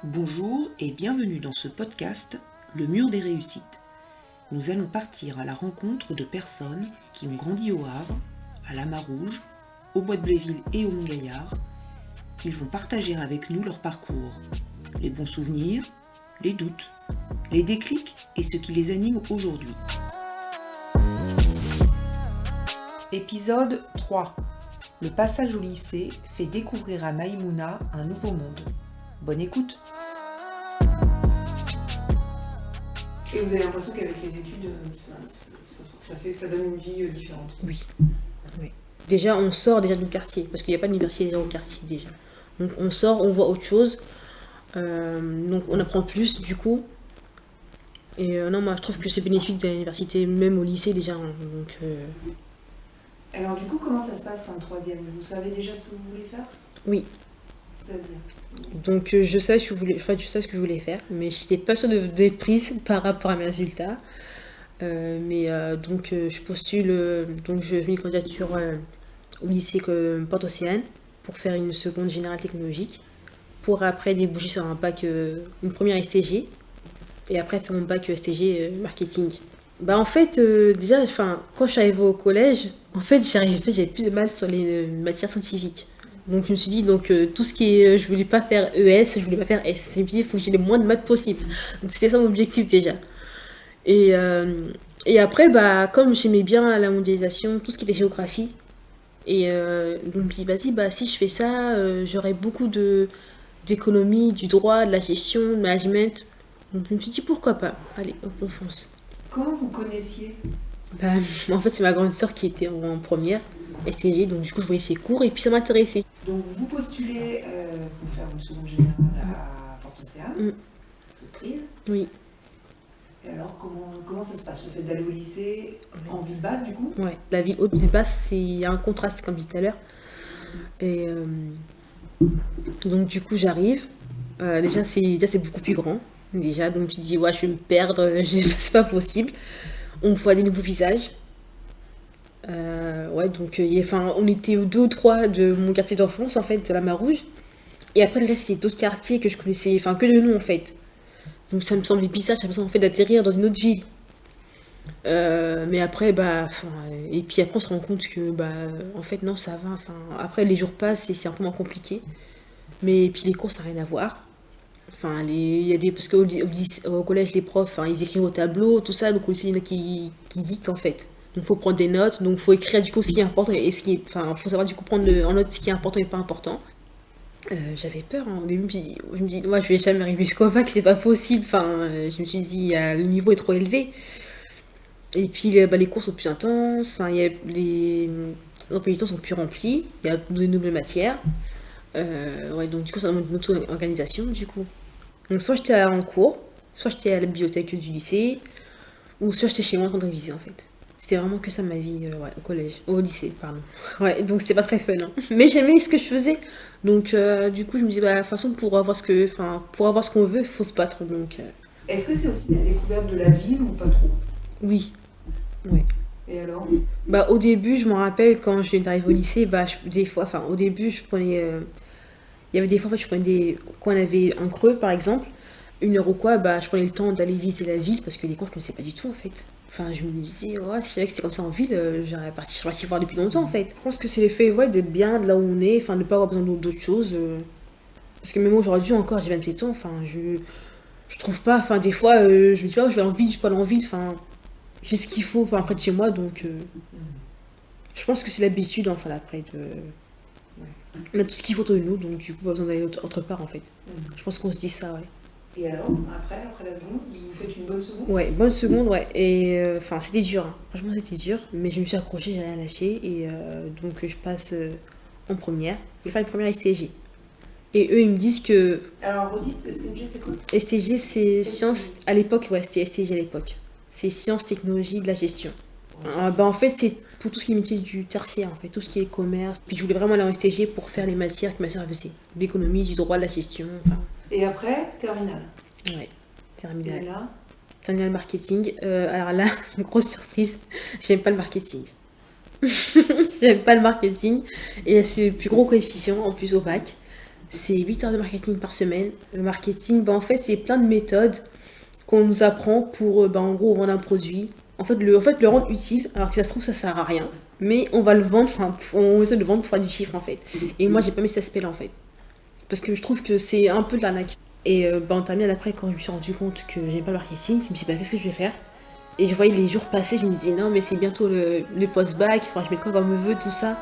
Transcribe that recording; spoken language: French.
Bonjour et bienvenue dans ce podcast Le Mur des Réussites. Nous allons partir à la rencontre de personnes qui ont grandi au Havre, à la Marouge, au Bois de Bléville et au Mont-Gaillard. Ils vont partager avec nous leur parcours, les bons souvenirs, les doutes, les déclics et ce qui les anime aujourd'hui. Épisode 3. Le passage au lycée fait découvrir à Maïmouna un nouveau monde. Bonne écoute. Et vous avez l'impression qu'avec les études, ça donne une vie différente? Oui. Déjà, on sort déjà du quartier, parce qu'il n'y a pas d'université au quartier déjà. Donc on sort, on voit autre chose, donc on apprend plus du coup. Et non, moi je trouve que c'est bénéfique de l'université, même au lycée déjà. Donc, Alors du coup, comment ça se passe fin de troisième? Vous savez déjà ce que vous voulez faire? oui, C'est-à-dire? donc je sais ce que je voulais faire, mais je n'étais pas sûre d'être prise par rapport à mes résultats. Donc je postule, donc je fais une candidature au lycée Porte Océane pour faire une seconde générale technologique, pour après déboucher sur un bac, une première STG, et après faire mon bac STG marketing. Bah en fait, déjà, quand je suis arrivée au collège, en fait, j'avais plus de mal sur les matières scientifiques. Donc je me suis dit, tout ce qui est, je voulais pas faire ES, je voulais pas faire S. Je me suis dit, il faut que j'ai le moins de maths possible. Donc c'était ça mon objectif déjà. Et après, bah, comme j'aimais bien la mondialisation, tout ce qui était géographie, donc je me dis, vas-y, bah, si je fais ça, j'aurai beaucoup d'économie, du droit, de la gestion, de management. Donc je me suis dit, pourquoi pas? Allez, on fonce. Comment vous connaissiez? Bah, en fait, c'est ma grande sœur qui était en première STG, donc du coup, je voyais ses cours et puis ça m'intéressait. Donc vous postulez pour faire une seconde générale à Porte Océane. Mm. Vous êtes prise. Oui, Et alors comment ça se passe, le fait d'aller au lycée en ville basse du coup? ouais. La ville haute, ville basse, il y a un contraste, comme je disais tout à l'heure. Et donc, du coup, j'arrive. Déjà, c'est beaucoup plus grand. Déjà, donc je me suis dit, ouais, je vais me perdre, c'est pas possible. On voit des nouveaux visages. Ouais, donc on était deux ou trois de mon quartier d'enfance, en fait, de la Marouge. Et après, le reste, c'était d'autres quartiers que je connaissais, que de nous, en fait. Donc ça me semblait bizarre, j'ai l'impression en fait d'atterrir dans une autre ville. Mais après, et puis après, on se rend compte que, en fait, non, ça va. Après, les jours passent et c'est un peu moins compliqué. Mais puis les cours, ça n'a rien à voir. Il y a parce au collège, les profs, ils écrivent au tableau, tout ça, donc au lycée, il y en a qui dictent en fait. Donc, il faut prendre des notes, donc il faut écrire du coup ce qui est important et ce qui est. Faut savoir du coup prendre en note ce qui est important et pas important. J'avais peur, hein. Au début, je me dis, moi, je vais jamais arriver jusqu'au bac, c'est pas possible. Je me suis dit, le niveau est trop élevé. Et puis, les cours sont plus intenses, les emplois du temps sont plus remplis, il y a de nouvelles matières. Ouais, donc du coup, ça demande une autre organisation, du coup. Donc, soit j'étais en cours, soit j'étais à la bibliothèque du lycée, ou soit j'étais chez moi en train de réviser, en fait. C'était vraiment que ça ma vie, au collège, au lycée, pardon. Ouais, donc c'était pas très fun, hein. Mais j'aimais ce que je faisais. Donc, du coup, je me dis, de toute façon, pour avoir ce qu'on veut, il faut se battre. Donc, Est-ce que c'est aussi la découverte de la ville ou pas trop? oui, ouais. Et alors? Au début, je me rappelle quand je suis arrivée au lycée, des fois, au début, je prenais. Il y avait des fois, en fait, je prenais quand on avait un creux, par exemple, 1 heure ou quoi, je prenais le temps d'aller visiter la ville parce que les cours, je ne connaissais pas du tout, en fait. Je me disais, si je savais que c'était comme ça en ville, je serais partie voir depuis longtemps, en fait. Je pense que c'est l'effet, ouais, d'être bien de là où on est, de ne pas avoir besoin d'autres choses. Parce que même aujourd'hui, encore, j'ai 27 ans, je trouve pas, des fois, je me dis, je vais en ville, je peux aller en ville, j'ai ce qu'il faut, près de chez moi, donc. Je pense que c'est l'habitude, après, on a tout ce qu'il faut autour de nous, donc du coup, pas besoin d'aller autre part, en fait. Je pense qu'on se dit ça, ouais. Et alors, après la seconde, vous faites une bonne seconde? Ouais, bonne seconde, ouais. Et c'était dur, hein. Franchement, c'était dur, mais je me suis accrochée, j'ai rien lâché, et donc je passe en première. Je vais faire une première STG. Et eux, ils me disent que Alors, redites, STG, c'est quoi? STG, c'est sciences, à l'époque, ouais, c'était STG à l'époque. C'est sciences, technologie, de la gestion. En fait, c'est pour tout ce qui est métier du tertiaire, en fait, tout ce qui est commerce. Puis je voulais vraiment aller en STG pour faire les matières que ma soeur faisait. L'économie, du droit, de la gestion, Et après, terminale. Ouais, terminale. Et là? Terminale marketing. Alors là, grosse surprise, j'aime pas le marketing. J'aime pas le marketing. Et c'est le plus gros coefficient en plus au bac. C'est 8 heures de marketing par semaine. Le marketing, en fait, c'est plein de méthodes qu'on nous apprend pour, en gros, vendre un produit. Le rendre utile, alors que ça se trouve, ça sert à rien. Mais on va le vendre, on essaie de le vendre pour faire du chiffre, en fait. Et moi, j'ai pas mis cet aspect-là, en fait. Parce que je trouve que c'est un peu de l'arnaque. Et en terminant après, quand je me suis rendu compte que j'aimais pas le marketing, je me suis dit, qu'est-ce que je vais faire? Et je voyais les jours passer, je me disais, non, mais c'est bientôt le post-bac, je mets quoi comme vœu, tout ça.